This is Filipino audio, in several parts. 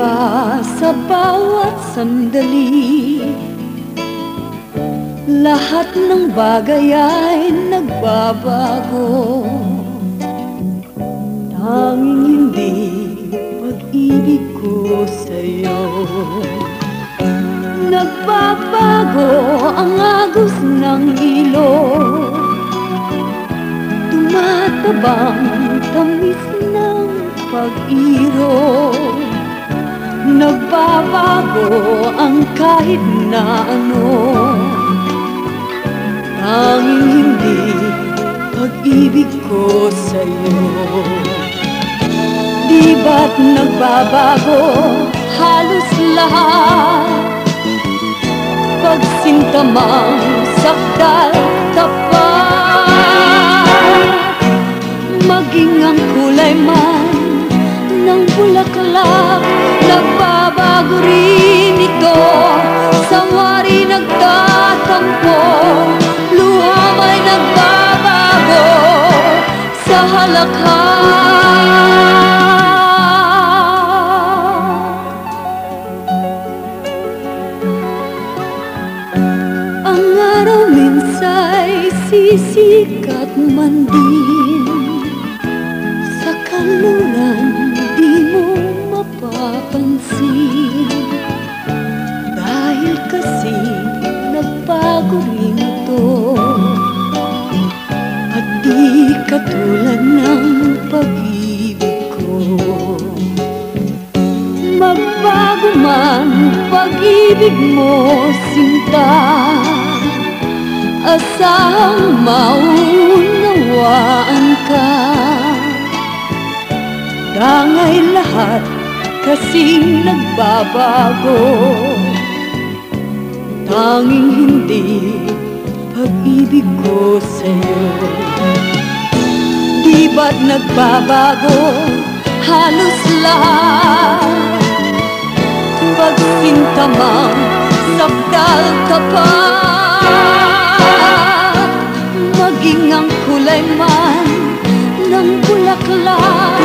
iba sa bawat sandali. Lahat ng bagay ay nagbabago, tanging hindi pag-ibig ko sa'yo. Nagbabago ang agos ng ilog, tumatabang tamis ng pag-irog. Nagbabago ang kahit na ano, tanging hindi pag-ibig ko sa'yo. Di ba't nagbabago halos lahat, pagsintamang sakdal tapat, maging ang kulay man ng bulaklak. Nagbabago rin ito, sa wari nagtatampo, luha may nagbabago sa halakhak. Ang araw minsa'y sisikat man din, sa kanluran di mo mapapansin, dahil kasi nagbago rin ito, at di katulad ng pag-ibig ko. Magbago man pag-ibig mo, sinta, asahang maunawaan ka. Dangay lahat kasing nagbabago, tanging hindi pag-ibig ko sa'yo. Di ba't nagbabago halos lahat, pagsintamang sakdal tapat, maging ang kulay man ng bulaklak.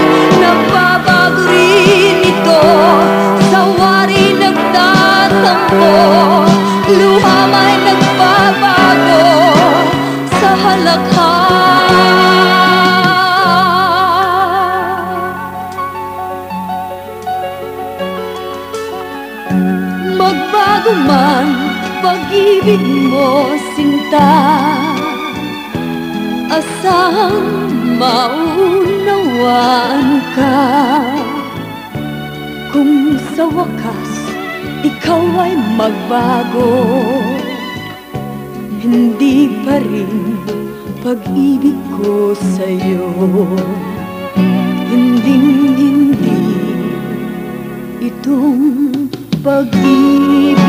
Nagbabago rin ito, sa wari nagtatampo, luha may nagbabago sa halakhak. Magbago man pag-ibig mo, sinta, asahang maunawaan ka. Kung sa wakas ikaw ay magbago, hindi pa rin pag-ibig ko sa'yo. Hinding-hindi itong pag-ibig